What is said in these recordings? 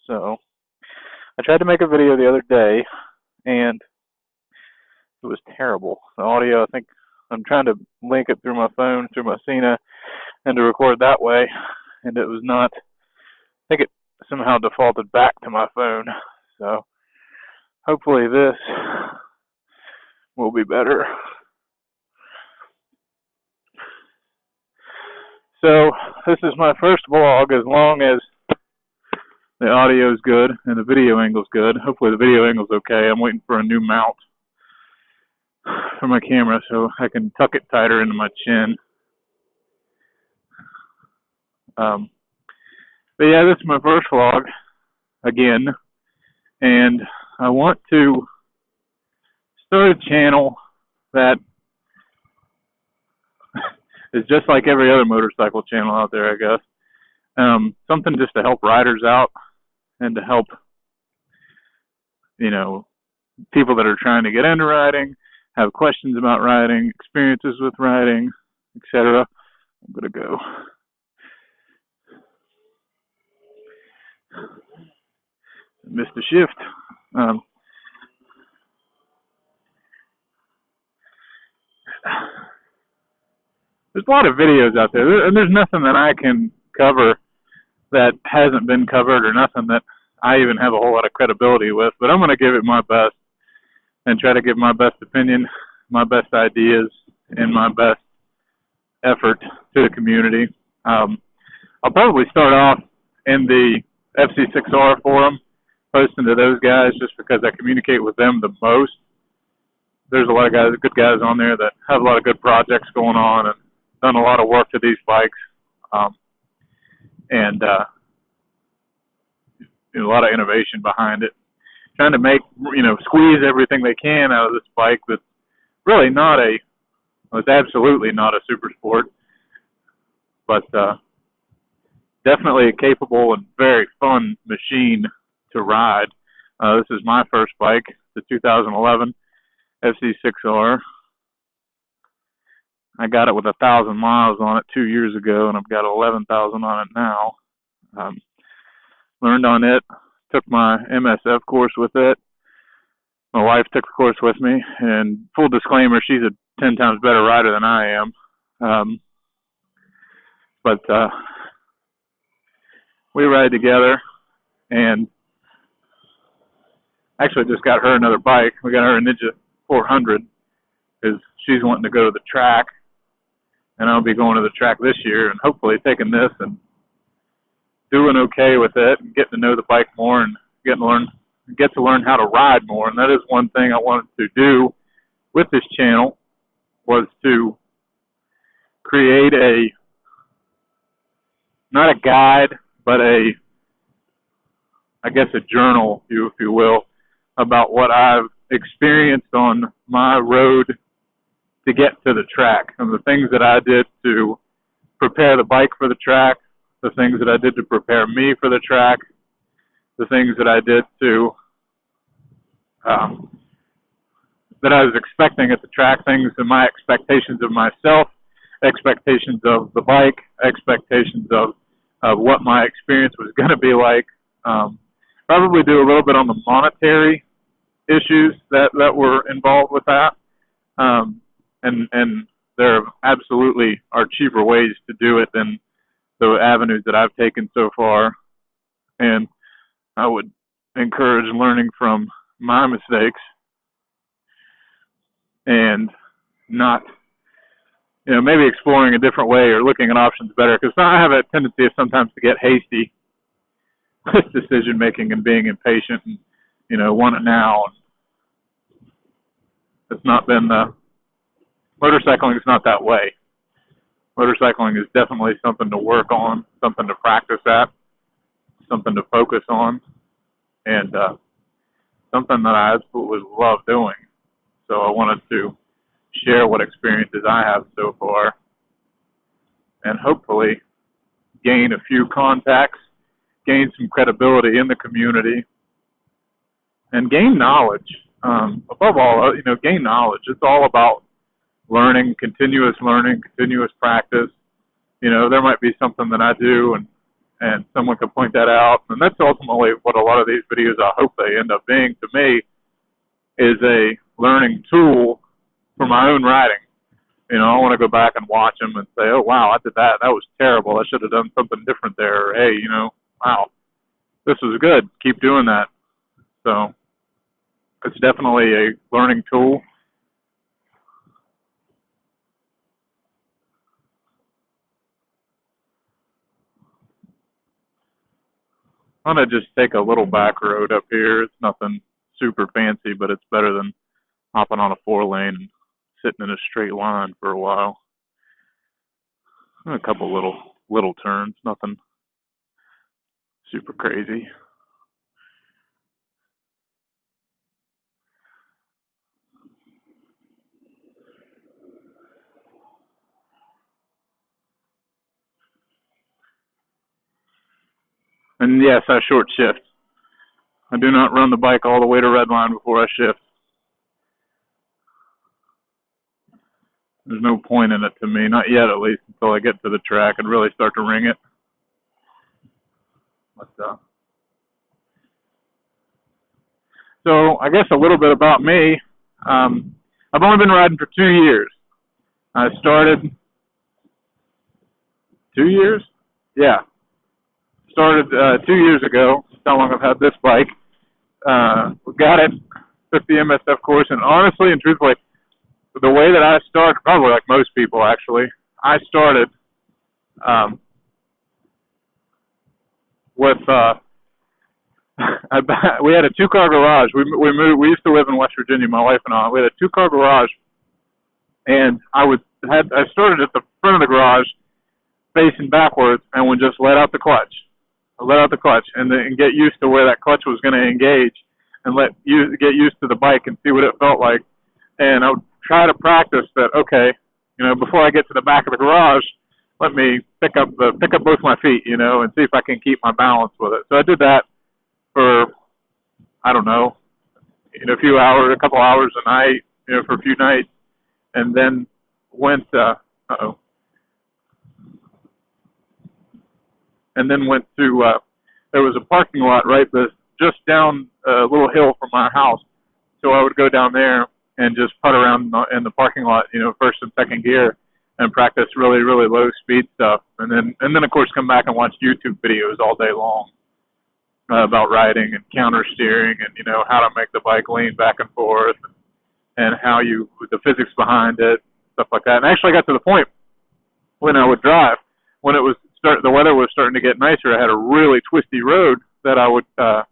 So I tried to make a video the other day, and it was terrible. The audio, I think I'm trying to link it through my phone, through my Cena, and to record that way, and it was not. I think it somehow defaulted back to my phone. So hopefully this will be better. So this is my first vlog, as long as the audio is good and the video angle is good. Hopefully the video angle is okay. I'm waiting for a new mount for my camera so I can tuck it tighter into my chin. But yeah, this is my first vlog again, and I want to start a channel that is just like every other motorcycle channel out there, I guess. Something just to help riders out and to help, people that are trying to get into riding, have questions about riding, experiences with riding, etc. I'm going to go. Missed a shift. There's a lot of videos out there, and there's nothing that I can cover that hasn't been covered, or nothing that I even have a whole lot of credibility with, but I'm going to give it my best and try to give my best opinion, my best ideas, and my best effort to the community. I'll probably start off in the FC6R forum, posting to those guys just because I communicate with them the most. There's a lot of guys, good guys on there that have a lot of good projects going on and done a lot of work to these bikes, and a lot of innovation behind it. Trying to make, squeeze everything they can out of this bike that's really not it's absolutely not a super sport, but definitely a capable and very fun machine to ride. This is my first bike, the 2011 FC6R. I got it with 1,000 miles on it 2 years ago, and I've got 11,000 on it now. Learned on it, took my MSF course with it. My wife took the course with me, and full disclaimer, she's a 10 times better rider than I am. But we ride together, and actually just got her another bike. We got her a Ninja 400 because she's wanting to go to the track, and I'll be going to the track this year and hopefully taking this and doing okay with it and getting to know the bike more and get to learn how to ride more. And that is one thing I wanted to do with this channel, was to create not a guide, but a journal, if you will, about what I've experienced on my road to get to the track, and the things that I did to prepare the bike for the track, the things that I did to prepare me for the track, the things that I did to that I was expecting at the track, things and my expectations of myself, expectations of the bike, expectations of what my experience was going to be like. Probably do a little bit on the monetary issues that were involved with that. And there absolutely are cheaper ways to do it than the avenues that I've taken so far. And I would encourage learning from my mistakes and not, maybe exploring a different way or looking at options better. Because I have a tendency of sometimes to get hasty with decision making and being impatient and, want it now. It's not been motorcycling is not that way. Motorcycling is definitely something to work on, something to practice at, something to focus on, and something that I absolutely love doing. So I wanted to share what experiences I have so far and hopefully gain a few contacts, gain some credibility in the community, and gain knowledge. Above all, gain knowledge. It's all about learning, continuous practice. There might be something that I do and and someone could point that out. And that's ultimately what a lot of these videos, I hope they end up being to me, is a learning tool for my own writing. You know, I want to go back and watch them and say, oh, wow, I did that. That was terrible. I should have done something different there. Or, hey, you know, wow, this was good. Keep doing that. So it's definitely a learning tool. I'm going to just take a little back road up here. It's nothing super fancy, but it's better than hopping on a 4-lane and sitting in a straight line for a while. And a couple little turns, nothing super crazy. And yes, I short shift. I do not run the bike all the way to red line before I shift. There's no point in it to me, not yet at least, until I get to the track and really start to ring it. But, so I guess a little bit about me. I've only been riding for 2 years. I started 2 years? Yeah. Started 2 years ago. That's how long I've had this bike. Got it, took the MSF course, and honestly and truthfully, the way that I started, probably like most people actually, I started with we had a 2-car garage. We moved. We used to live in West Virginia, my wife and I. We had a 2-car garage, and I started at the front of the garage, facing backwards, and would just let out the clutch. And get used to where that clutch was going to engage, and get used to the bike and see what it felt like. And I would try to practice that. Okay, you know, before I get to the back of the garage, let me pick up both my feet, you know, and see if I can keep my balance with it. So I did that for, I don't know, you know, a couple hours a night, you know, for a few nights, and then went to there was a parking lot right just down a little hill from my house. So I would go down there and just putt around in the parking lot, you know, first and second gear, and practice really, really low speed stuff. And then of course come back and watch YouTube videos all day long about riding and counter steering and, you know, how to make the bike lean back and forth and how the physics behind it, stuff like that. And I actually got to the point when I would drive, when the weather was starting to get nicer, I had a really twisty road that I would to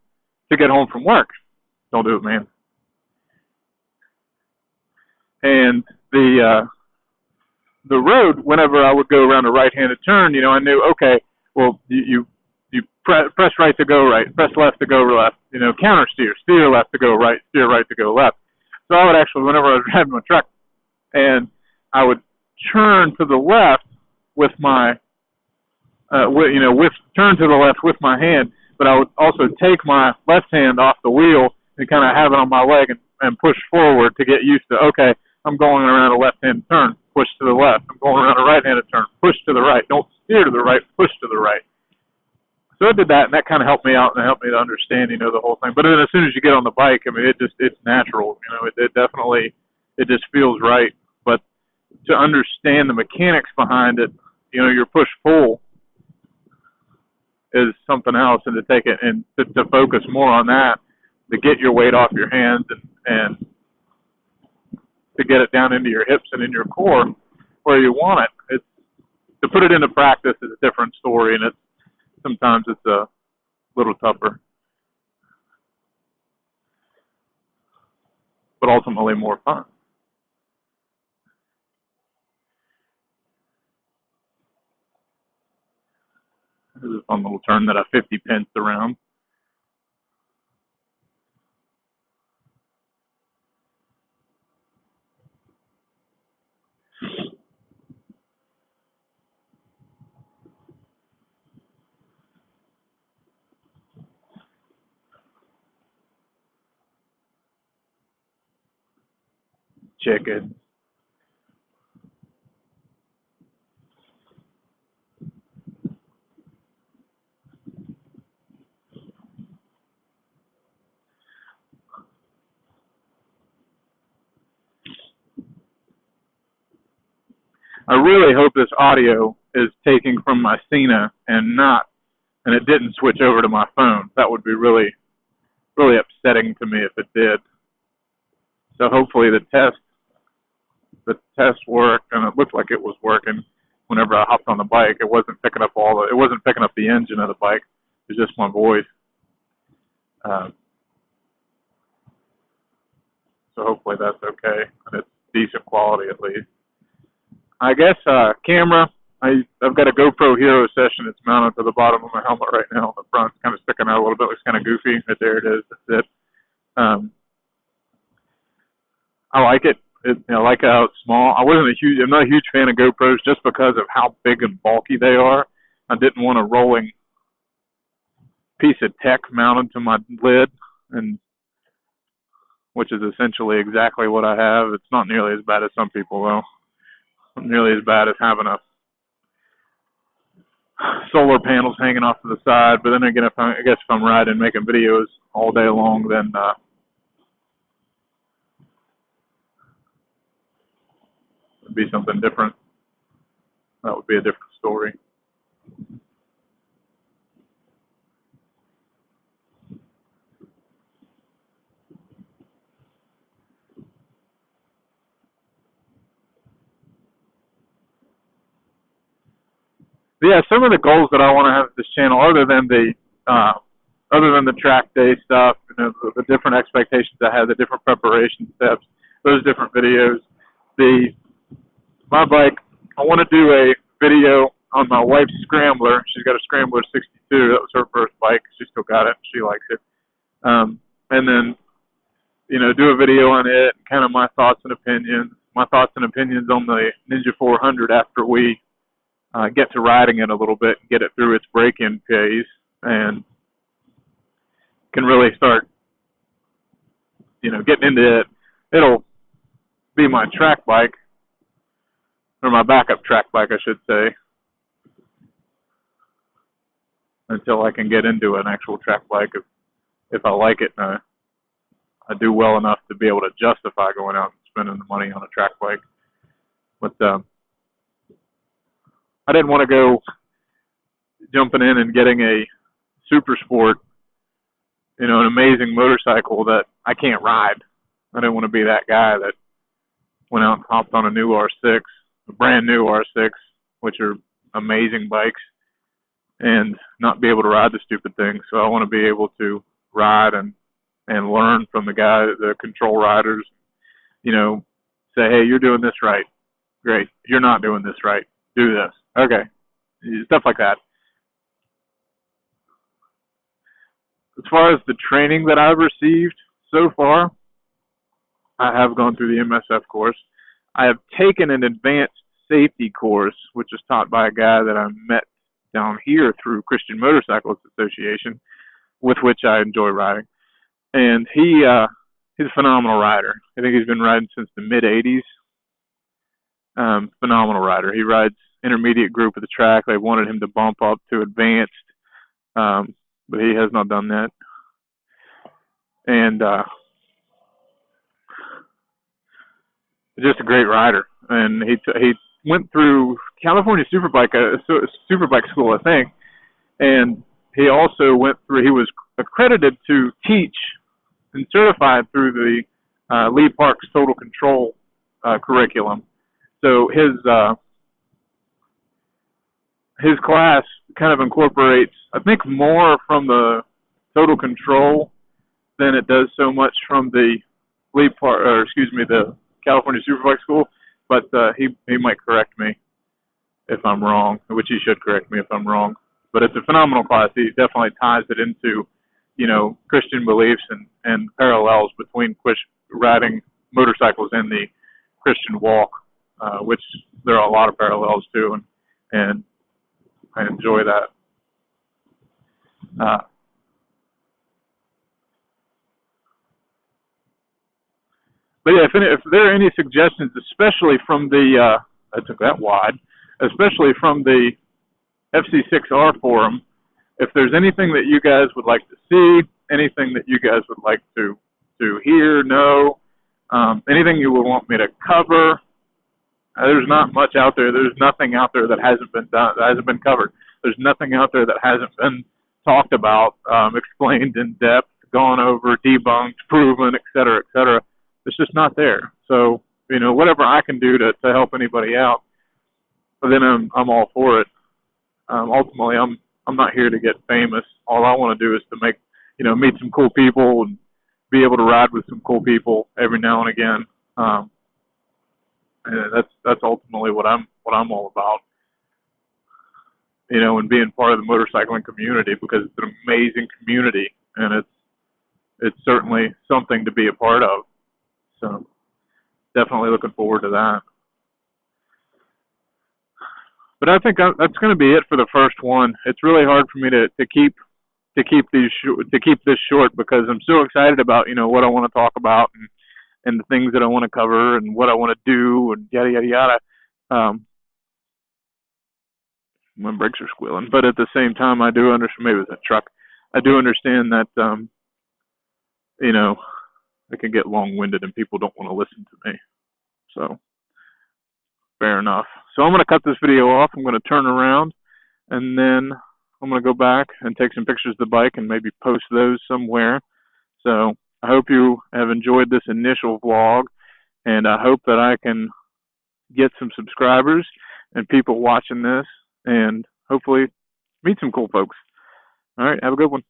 get home from work. Don't do it, man. And the road, whenever I would go around a right-handed turn, you know, I knew, okay, well, you press right to go right, press left to go left, you know, counter steer left to go right, steer right to go left. So I would actually, whenever I was driving my truck, and I would turn to the left with my turn to the left with my hand, but I would also take my left hand off the wheel and kind of have it on my leg and push forward to get used to, okay, I'm going around a left-handed turn, push to the left. I'm going around a right-handed turn, push to the right. Don't steer to the right, push to the right. So I did that, and that kind of helped me out and helped me to understand, you know, the whole thing. But then as soon as you get on the bike, I mean, it's natural. You know, it definitely, it just feels right. But to understand the mechanics behind it, you know, your push-pull is something else, and to take it and to focus more on that, to get your weight off your hands and to get it down into your hips and in your core where you want it. It's to put it into practice is a different story, and sometimes it's a little tougher, but ultimately more fun. This is a fun little turn that I 50 pence around. Check it. I really hope this audio is taking from my Cena and it didn't switch over to my phone. That would be really, really upsetting to me if it did. So hopefully the test worked, and it looked like it was working. Whenever I hopped on the bike, it wasn't picking up the engine of the bike. It was just my voice. So hopefully that's okay, and it's decent quality at least. I guess camera. I've got a GoPro Hero Session. It's mounted to the bottom of my helmet right now. On the front, it's kind of sticking out a little bit. Looks kind of goofy, but there it is. That's it. I like it. I like how it's small. I'm not a huge fan of GoPros just because of how big and bulky they are. I didn't want a rolling piece of tech mounted to my lid, which is essentially exactly what I have. It's not nearly as bad as some people, though. Not nearly as bad as having a solar panels hanging off to the side. But then again, I guess if I'm riding, making videos all day long, then it'd be something different. That would be a different story. Yeah, some of the goals that I want to have with this channel, other than the track day stuff, the different expectations I have, the different preparation steps, those different videos. My bike, I want to do a video on my wife's Scrambler. She's got a Scrambler 62. That was her first bike. She still got it. She likes it. And then, do a video on it, kind of my thoughts and opinions. My thoughts and opinions on the Ninja 400 after we get to riding it a little bit and get it through its break-in phase and can really start, getting into it. It'll be my track bike, or my backup track bike, I should say, until I can get into an actual track bike if I like it and I do well enough to be able to justify going out and spending the money on a track bike. But I didn't want to go jumping in and getting a super sport, an amazing motorcycle that I can't ride. I didn't want to be that guy that went out and hopped on a new R6, a brand new R6, which are amazing bikes, and not be able to ride the stupid thing. So I want to be able to ride and learn from the control riders, say, hey, you're doing this right. Great. You're not doing this right. Do this. Okay. Stuff like that. As far as the training that I've received so far, I have gone through the MSF course. I have taken an advanced safety course, which is taught by a guy that I met down here through Christian Motorcyclists Association, with which I enjoy riding. And he's a phenomenal rider. I think he's been riding since the mid-'80s. Phenomenal rider. He rides intermediate group of the track. They wanted him to bump up to advanced, but he has not done that. And just a great rider. And he went through California Superbike school, I think, and he also he was accredited to teach and certified through the Lee Park's Total Control curriculum. So his class kind of incorporates, I think, more from the Total Control than it does so much from the the California Superbike School. But he might correct me if I'm wrong, which he should correct me if I'm wrong. But it's a phenomenal class. He definitely ties it into, Christian beliefs and parallels between riding motorcycles and the Christian walk, which there are a lot of parallels to, and I enjoy that. But yeah, if there are any suggestions, especially from the I took that wide, especially from the FC6R forum, if there's anything that you guys would like to see, anything that you guys would like to hear, know, anything you would want me to cover, There's not much out there. There's nothing out there that hasn't been done, that hasn't been covered. There's nothing out there that hasn't been talked about, explained in depth, gone over, debunked, proven, et cetera, et cetera. It's just not there. So, you know, whatever I can do to help anybody out, then I'm all for it. Ultimately, I'm not here to get famous. All I want to do is to meet some cool people and be able to ride with some cool people every now and again. And that's ultimately what I'm all about. You know, and being part of the motorcycling community, because it's an amazing community, and it's certainly something to be a part of. So definitely looking forward to that. But I think that's going to be it for the first one. It's really hard for me to keep this short, because I'm so excited about, you know, what I want to talk about and the things that I want to cover and what I want to do and yada yada yada. My brakes are squealing, but at the same time, I do understand. Maybe it was a truck. I do understand that you know, it can get long-winded and people don't want to listen to me. So fair enough. So I'm going to cut this video off. I'm going to turn around, and then I'm going to go back and take some pictures of the bike and maybe post those somewhere. So I hope you have enjoyed this initial vlog, and I hope that I can get some subscribers and people watching this, and hopefully meet some cool folks. All right, have a good one.